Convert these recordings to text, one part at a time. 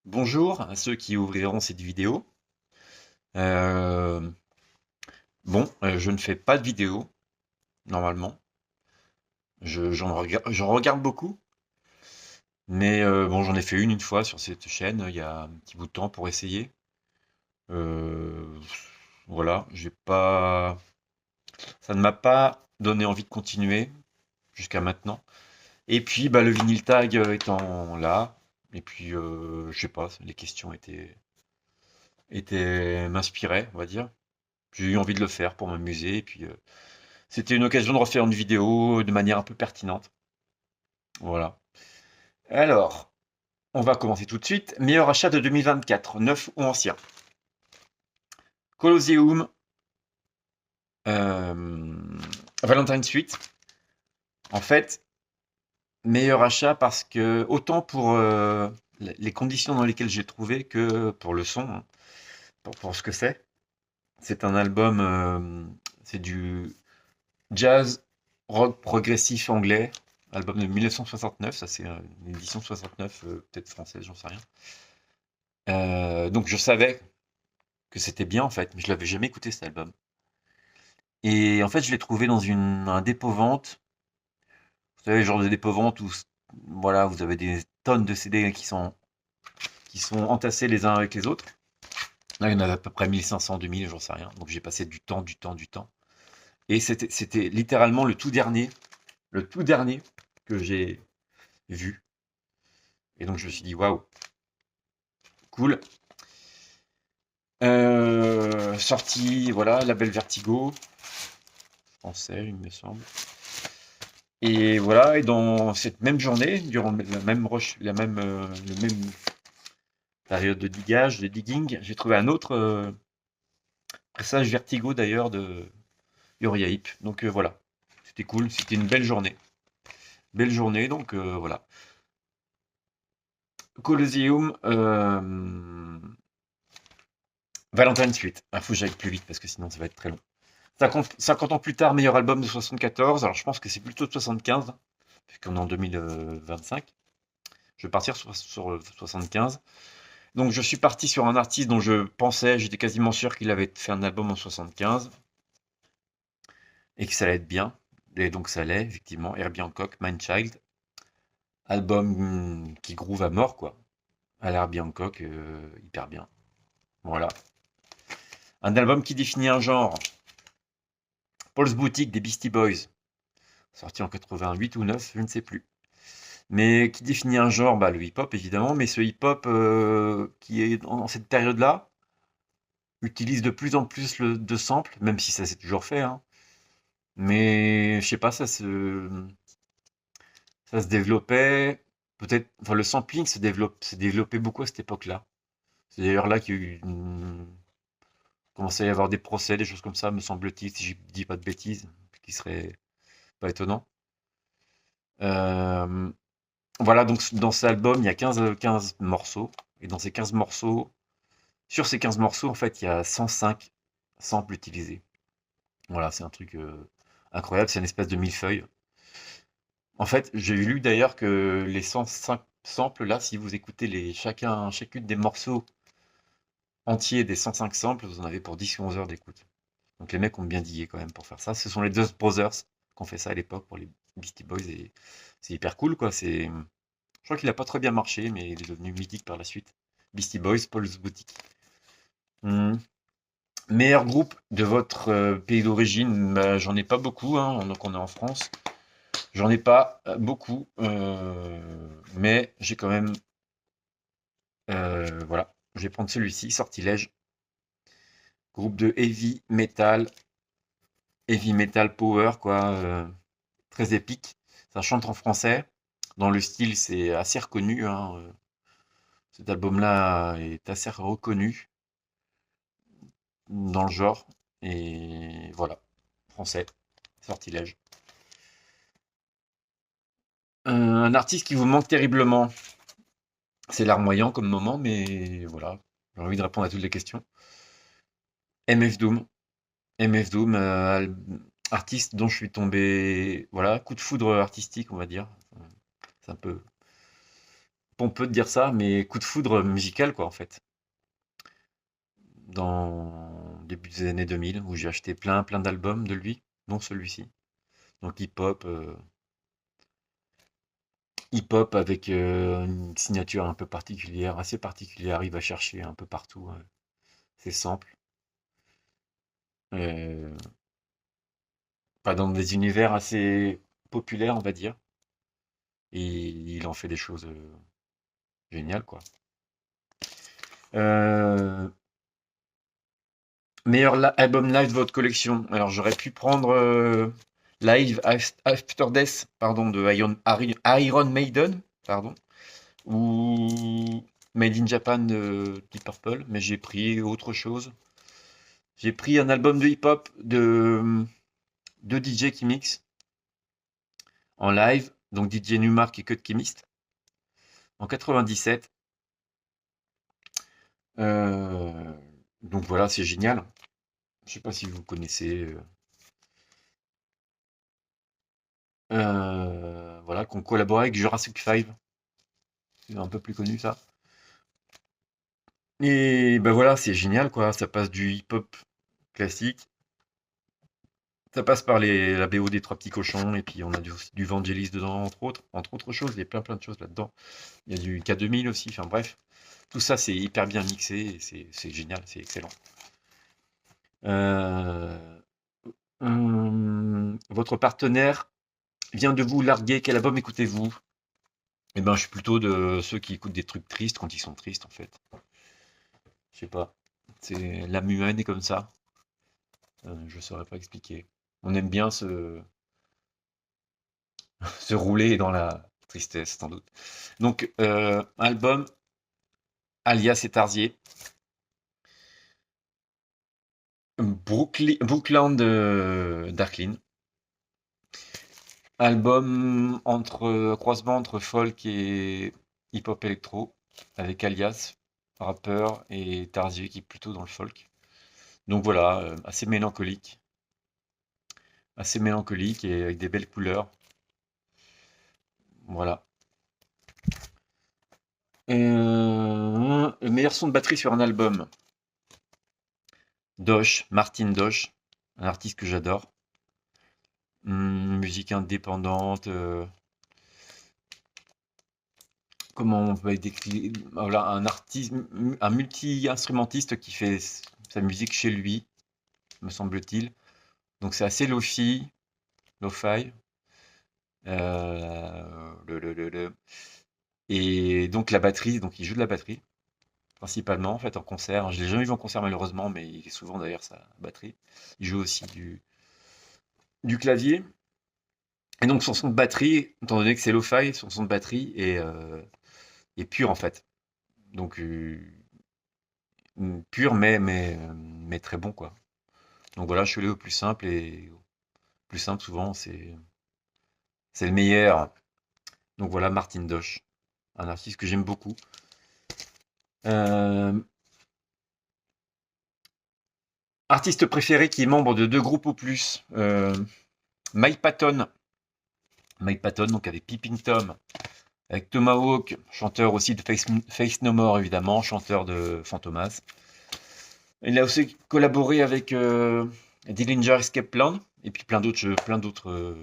Bonjour à ceux qui ouvriront cette vidéo. Euh, je ne fais pas de vidéo normalement. J'en regarde beaucoup, mais bon, j'en ai fait une fois sur cette chaîne il y a un petit bout de temps pour essayer. Euh, voilà, j'ai pas, ça ne m'a pas donné envie de continuer jusqu'à maintenant. Et puis, bah, le vinyle tag étant là, et puis je sais pas, les questions m'inspiraient, on va dire. J'ai eu envie de le faire pour m'amuser, et puis c'était une occasion de refaire une vidéo de manière un peu pertinente. Voilà. Alors, on va commencer tout de suite. Meilleur achat de 2024, neuf ou ancien? Colosseum, Valentine Suite. En fait, meilleur achat parce que, autant pour les conditions dans lesquelles j'ai trouvé que pour le son, hein, pour ce que c'est. C'est un album, c'est du jazz rock progressif anglais, album de 1969, ça c'est une édition 69, peut-être française, j'en sais rien. Donc je savais que c'était bien en fait, mais je l'avais jamais écouté cet album. Et en fait, je l'ai trouvé dans un dépôt-vente. Vous savez, le genre de dépôt-vente où voilà, vous avez des tonnes de CD qui sont entassés les uns avec les autres. Là, il y en avait à peu près 1500, 2000, j'en sais rien. Donc j'ai passé du temps, du temps, du temps. Et c'était littéralement le tout dernier que j'ai vu. Et donc je me suis dit, waouh, cool. Sorti, voilà, label Vertigo, français, il me semble. Et voilà, et dans cette même journée, durant le même période de diggage, de digging, j'ai trouvé un autre pressage Vertigo d'ailleurs de Uriah Heep. Donc voilà, c'était cool, c'était une belle journée. Belle journée, donc voilà. Colosseum, Valentine Suite. Il faut que j'aille plus vite parce que sinon ça va être très long. 50 ans plus tard, meilleur album de 74. Alors je pense que c'est plutôt de 75, puisqu'on est en 2025. Je vais partir sur 75. Donc je suis parti sur un artiste dont je pensais, j'étais quasiment sûr qu'il avait fait un album en 75 et que ça allait être bien. Et donc ça l'est, effectivement. Herbie Hancock, Mindchild. Album qui groove à mort, quoi. À l'Herbie Hancock, hyper bien. Voilà. Un album qui définit un genre. Paul's Boutique des Beastie Boys. Sorti en 88 ou 9, je ne sais plus. Mais qui définit un genre, bah, le hip-hop évidemment, mais ce hip-hop qui est dans cette période-là, utilise de plus en plus de samples, même si ça s'est toujours fait, hein. Mais je sais pas, ça se développait, peut-être, enfin le sampling s'est développé beaucoup à cette époque-là. C'est d'ailleurs là qu'il y a eu commençait à y avoir des procès, des choses comme ça, me semble-t-il, si je dis pas de bêtises, ce qui serait pas étonnant. Euh, voilà, donc dans cet album, il y a 15 morceaux, et dans ces 15 morceaux, sur ces 15 morceaux, en fait, il y a 105 samples utilisés. Voilà, c'est un truc incroyable, c'est une espèce de millefeuille. En fait, j'ai lu d'ailleurs que les 105 samples, là, si vous écoutez chacune des morceaux entiers des 105 samples, vous en avez pour 10 ou 11 heures d'écoute. Donc les mecs ont bien digué quand même pour faire ça. Ce sont les Dust Brothers qui ont fait ça à l'époque pour les Beastie Boys et c'est hyper cool, quoi. Je crois qu'il a pas très bien marché, mais il est devenu mythique par la suite. Beastie Boys, Paul's Boutique. Hmm. Meilleur groupe de votre pays d'origine, bah, j'en ai pas beaucoup, hein, donc on est en France. J'en ai pas beaucoup, mais j'ai quand même, voilà, je vais prendre celui-ci, Sortilège, groupe de heavy metal power, quoi, très épique. Ça chante en français. Dans le style, c'est assez reconnu, hein, cet album-là est assez reconnu dans le genre. Et voilà, français, Sortilège. Un artiste qui vous manque terriblement. C'est larmoyant comme moment, mais voilà, j'ai envie de répondre à toutes les questions. MF Doom. MF Doom, artiste dont je suis tombé, voilà, coup de foudre artistique, on va dire. C'est un peu pompeux de dire ça, mais coup de foudre musical, quoi, en fait. Dans début des années 2000, où j'ai acheté plein d'albums de lui, dont celui-ci. Donc hip-hop avec une signature un peu particulière, assez particulière. Il va chercher un peu partout ses samples. Euh, Pas dans des univers assez populaires, on va dire. Et il en fait des choses géniales, quoi. Euh, album live de votre collection. Alors j'aurais pu prendre After Death, pardon, de Iron Maiden, pardon, ou Made in Japan de Deep Purple, mais j'ai pris autre chose. J'ai pris un album de hip-hop de deux DJ qui mixent en live, donc DJ Numark et Cut Chemist, en 97. Euh, donc voilà, c'est génial. Je sais pas si vous connaissez. Voilà, qu'on collaborait avec Jurassic 5. C'est un peu plus connu ça. Et ben voilà, c'est génial quoi. Ça passe du hip-hop classique. Ça passe par la BO des Trois Petits Cochons. Et puis on a du Vangelis dedans, entre autres. Entre autres choses, il y a plein de choses là-dedans. Il y a du K2000 aussi. Enfin bref. Tout ça, c'est hyper bien mixé. Et c'est génial, c'est excellent. Euh, Votre partenaire vient de vous larguer. Quel album écoutez-vous? Eh ben, je suis plutôt de ceux qui écoutent des trucs tristes quand ils sont tristes, en fait. Je sais pas. C'est l'âme humaine est comme ça. Je saurais pas expliquer. On aime bien se rouler dans la tristesse, sans doute. Donc, album Alias et Tarzier. Brookland Darklin. Album croisement entre folk et hip-hop électro, avec Alias, rappeur, et Tarzier qui est plutôt dans le folk. Donc voilà, assez mélancolique et avec des belles couleurs. Voilà. Le meilleur son de batterie sur un album. Martin Dosh, un artiste que j'adore. Musique indépendante. Comment on peut décrire? Voilà, un artiste, un multi-instrumentiste qui fait sa musique chez lui, me semble-t-il. Donc c'est assez lo-fi. Et donc la batterie, donc il joue de la batterie. Principalement, en fait, en concert. Je l'ai jamais vu en concert malheureusement, mais il est souvent derrière sa batterie. Il joue aussi du clavier. Et donc son son de batterie, étant donné que c'est lo-fi, son son de batterie est pur en fait. Donc pur mais très bon quoi. Donc voilà, je suis allé au plus simple et au plus simple souvent c'est le meilleur. Donc voilà, Martin Dosh, un artiste que j'aime beaucoup. Euh, Artiste préféré qui est membre de deux groupes ou plus. Mike Patton. Mike Patton, donc avec Peeping Tom, avec Tomahawk, chanteur aussi de Face No More évidemment, chanteur de Fantomas. Il a aussi collaboré avec Dillinger Escape Plan et puis plein d'autres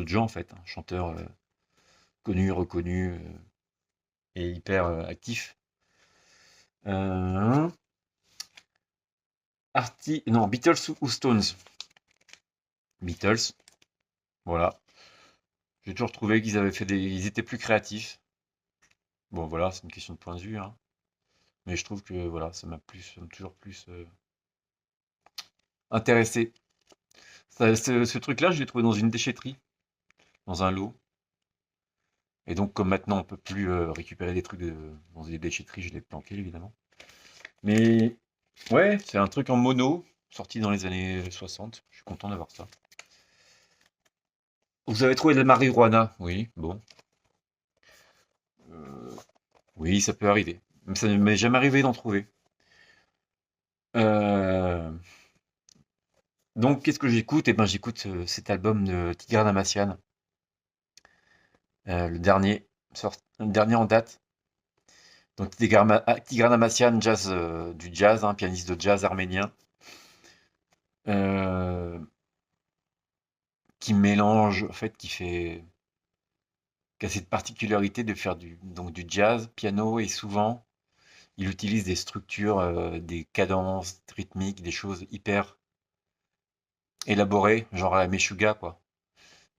gens en fait, hein, chanteurs connus, reconnus et hyper actifs. Euh, non, Beatles ou Stones? Beatles, voilà. J'ai toujours trouvé qu'ils avaient ils étaient plus créatifs. Bon voilà, c'est une question de point de vue, hein. Mais je trouve que voilà, ça m'a toujours plus intéressé. Ce truc-là, je l'ai trouvé dans une déchetterie, dans un lot. Et donc, comme maintenant on peut plus récupérer des trucs dans des déchetteries, je l'ai planqué évidemment. Mais ouais, c'est un truc en mono, sorti dans les années 60. Je suis content d'avoir ça. Vous avez trouvé de la marijuana? Oui, bon. Euh, oui, ça peut arriver. Mais ça ne m'est jamais arrivé d'en trouver. Euh, donc, qu'est-ce que j'écoute? Eh ben, j'écoute cet album de Tigran Amassian, le dernier. le dernier en date. Donc Tigran Amassian, jazz, du jazz, hein, pianiste de jazz arménien, euh, qui mélange, en fait, qui a cette particularité de faire donc du jazz, piano, et souvent il utilise des structures, des cadences rythmiques, des choses hyper élaborées, genre à la Meshuggah, quoi.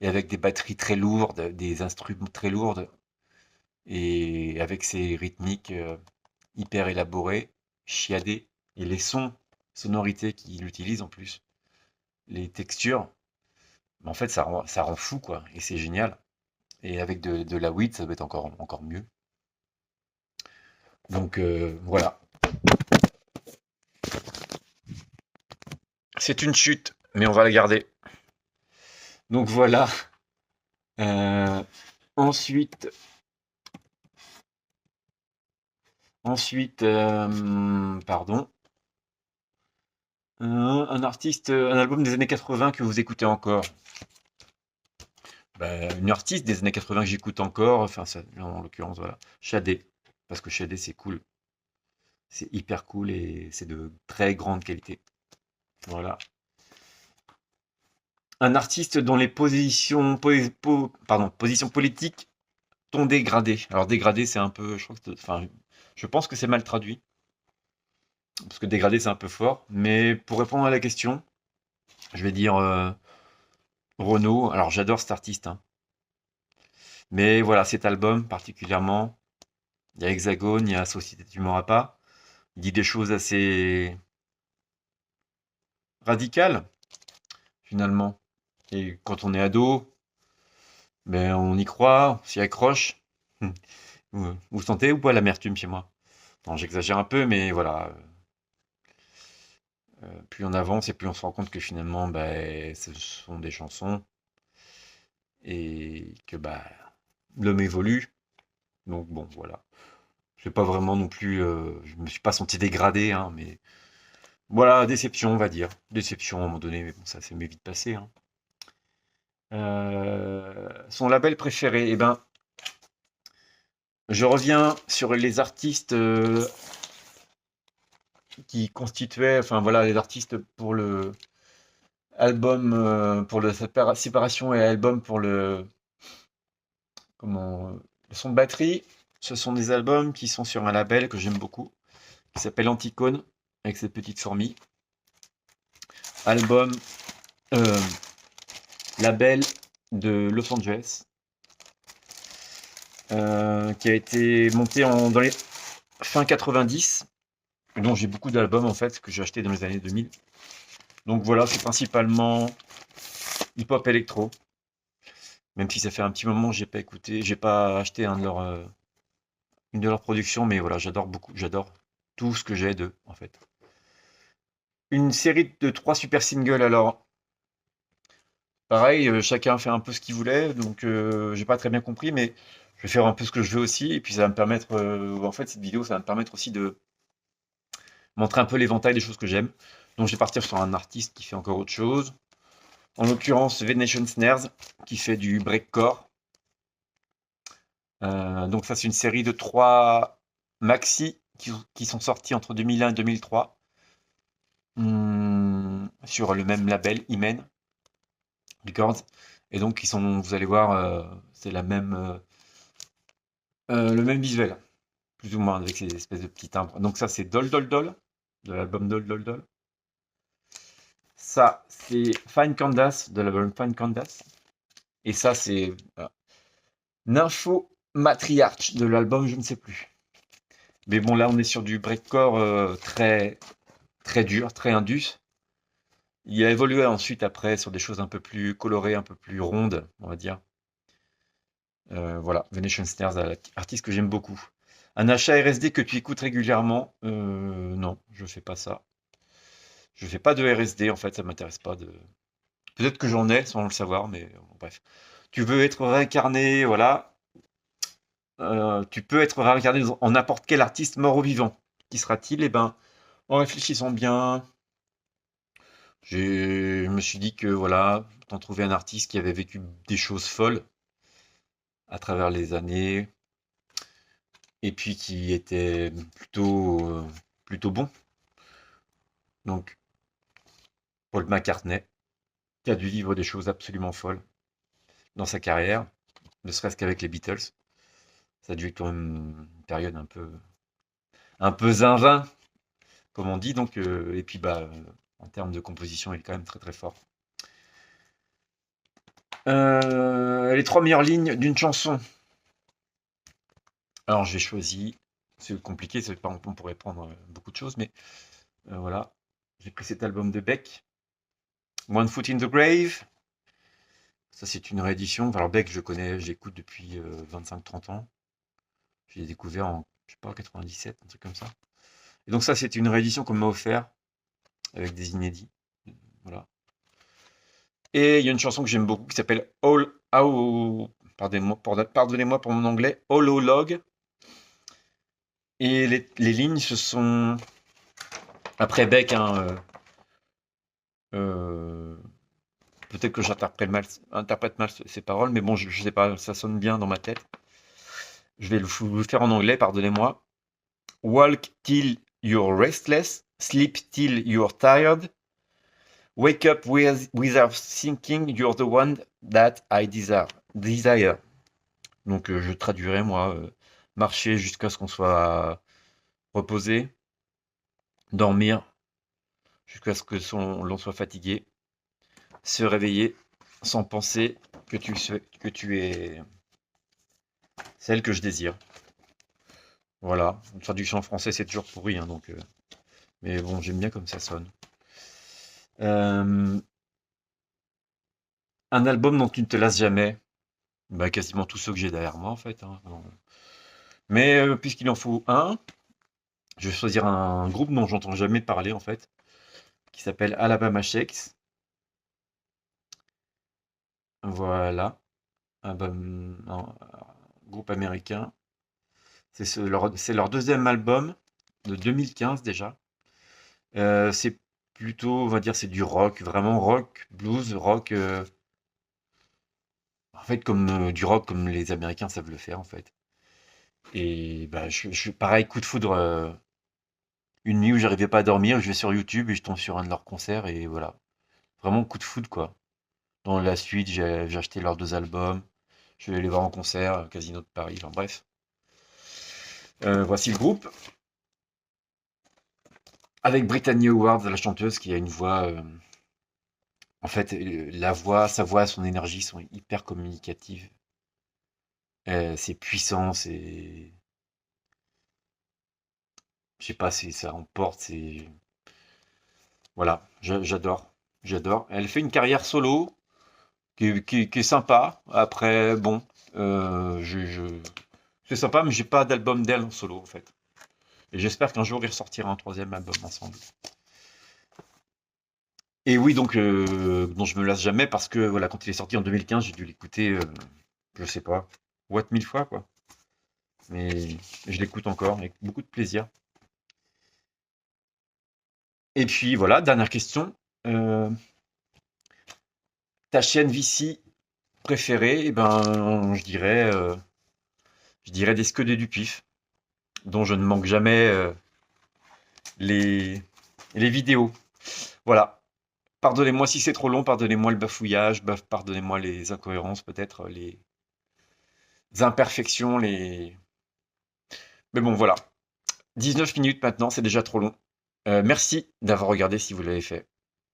Et avec des batteries très lourdes, des instruments très lourdes, et avec ces rythmiques hyper élaborées, chiadées, et les sons, sonorités qu'il utilise en plus, les textures, en fait, ça rend fou, quoi, et c'est génial. Et avec de la weed, ça doit être encore mieux. Donc voilà. C'est une chute, mais on va la garder. Donc voilà. Euh, ensuite, pardon, un artiste, un album des années 80 que vous écoutez encore. Bah, une artiste des années 80 que j'écoute encore, enfin, en l'occurrence, voilà, Shadé. Parce que Shadé, c'est cool. C'est hyper cool et c'est de très grande qualité. Voilà. Un artiste dont les positions politiques t'ont dégradé. Alors, dégradé, c'est un peu, enfin, je pense que c'est mal traduit. Parce que dégradé, c'est un peu fort. Mais pour répondre à la question, je vais dire Renaud. Alors, j'adore cet artiste, hein. Mais voilà, cet album particulièrement, il y a Hexagone, il y a Société tu m'auras pas. Il dit des choses assez radicales, finalement. Et quand on est ado, ben, on y croit, on s'y accroche. Vous sentez ou pas l'amertume chez moi? Non, j'exagère un peu, mais voilà. Plus on avance et plus on se rend compte que finalement, ben, ce sont des chansons et que bah, l'homme évolue. Donc bon, voilà. Je pas vraiment non plus, je me suis pas senti dégradé, hein, mais voilà, déception, on va dire. Déception à un moment donné, mais bon, ça s'est vite passé, hein. Son label préféré, eh ben, je reviens sur les artistes qui constituaient, enfin voilà, les artistes pour le album, pour la séparation et album pour le son de batterie. Ce sont des albums qui sont sur un label que j'aime beaucoup, qui s'appelle Anticone, avec cette petite fourmi. Album, euh, label de Los Angeles, qui a été monté dans les fin 90, dont j'ai beaucoup d'albums en fait que j'ai acheté dans les années 2000. Donc voilà, c'est principalement hip-hop électro. Même si ça fait un petit moment que j'ai pas écouté, j'ai pas acheté une de leurs productions, mais voilà, j'adore beaucoup, j'adore tout ce que j'ai d'eux en fait. Une série de 3 super singles alors. Pareil, chacun fait un peu ce qu'il voulait, donc j'ai pas très bien compris, mais je vais faire un peu ce que je veux aussi, et puis ça va me permettre, en fait, cette vidéo, ça va me permettre aussi de montrer un peu l'éventail des choses que j'aime. Donc je vais partir sur un artiste qui fait encore autre chose. En l'occurrence, Venation Snares, qui fait du breakcore. Donc ça, c'est une série de 3 maxi qui sont sortis entre 2001 et 2003, sur le même label, Imen Records. Et donc, vous allez voir, c'est le même visuel, plus ou moins, avec ces espèces de petits timbres. Donc ça, c'est Dol Dol Dol, de l'album Dol Dol Dol. Ça, c'est Fine Candace, de l'album Fine Candace. Et ça, c'est Nympho Matriarch, de l'album je ne sais plus. Mais bon, là, on est sur du breakcore très, très dur, très indus. Il a évolué ensuite après sur des choses un peu plus colorées, un peu plus rondes, on va dire. Voilà, Venetian Snares, artiste que j'aime beaucoup. Un achat RSD que tu écoutes régulièrement? Non, je fais pas ça. Je fais pas de RSD, en fait, ça m'intéresse pas de. Peut-être que j'en ai sans le savoir, mais bon, bref. Tu veux être réincarné, voilà. Tu peux être réincarné en n'importe quel artiste mort ou vivant. Qui sera-t-il? Eh ben, en réfléchissant bien, je me suis dit que voilà, t'en trouvais un artiste qui avait vécu des choses folles à travers les années. et puis qui était plutôt bon. Donc, Paul McCartney, qui a dû vivre des choses absolument folles dans sa carrière, ne serait-ce qu'avec les Beatles. Ça a dû être quand même une période un peu zinzin, comme on dit. Donc, et puis, en termes de composition, il est quand même très très fort. Les 3 meilleures lignes d'une chanson. Alors, j'ai choisi, c'est compliqué, on pourrait prendre beaucoup de choses, mais voilà. J'ai pris cet album de Beck, One Foot in the Grave. Ça, c'est une réédition. Alors, Beck, je connais, j'écoute depuis 25-30 ans. Je l'ai découvert en, je sais pas, 97, un truc comme ça. Et donc, ça, c'est une réédition qu'on m'a offert avec des inédits. Voilà. Et il y a une chanson que j'aime beaucoup qui s'appelle pardonnez-moi pour mon anglais, Hololog. Et les lignes, ce sont après Beck, hein, euh, peut-être que interprète mal ces paroles, mais bon, je sais pas, ça sonne bien dans ma tête. Je vais vous le faire en anglais, pardonnez-moi. Walk till you're restless, sleep till you're tired, wake up without thinking you're the one that I desire. Donc je traduirai moi, marcher jusqu'à ce qu'on soit reposé, dormir jusqu'à ce que l'on soit fatigué, se réveiller sans penser que tu es celle que je désire. Voilà, une traduction en français c'est toujours pourri, hein, donc, mais bon, j'aime bien comme ça sonne. Un album dont tu ne te lasses jamais, quasiment tous ceux que j'ai derrière moi en fait, hein, bon. Mais puisqu'il en faut un, je vais choisir un groupe dont j'entends jamais parler en fait, qui s'appelle Alabama Shakes. Voilà, un groupe américain. C'est leur deuxième album de 2015 déjà. C'est plutôt, on va dire, c'est du rock, vraiment rock, blues, rock. En fait, comme du rock comme les Américains savent le faire en fait. Et pareil, coup de foudre. Une nuit où j'arrivais pas à dormir, je vais sur YouTube et je tombe sur un de leurs concerts et voilà. Vraiment coup de foudre quoi. Dans la suite, j'ai acheté leurs 2 albums. Je vais les voir en concert, Casino de Paris, enfin bref. Voici le groupe. Avec Brittany Howard, la chanteuse, qui a une voix. En fait, sa voix, son énergie sont hyper communicatives. C'est puissant, c'est. Je sais pas, ça emporte, c'est. Voilà, j'adore. J'adore. Elle fait une carrière solo qui est sympa. Après, bon, c'est sympa, mais j'ai pas d'album d'elle en solo, en fait. Et j'espère qu'un jour, il ressortira un troisième album ensemble. Et oui, donc, dont je me lasse jamais parce que, voilà, quand il est sorti en 2015, j'ai dû l'écouter, je sais pas, what 1000 fois, quoi. Mais je l'écoute encore avec beaucoup de plaisir. Et puis, voilà, dernière question. Euh, Ta chaîne VC préférée, eh ben, je dirais des Scuds et du Pif, dont je ne manque jamais les, les vidéos. Voilà. Pardonnez-moi si c'est trop long, pardonnez-moi le bafouillage, pardonnez-moi les incohérences, peut-être les imperfections, les. Mais bon, voilà. 19 minutes maintenant, c'est déjà trop long. Merci d'avoir regardé si vous l'avez fait.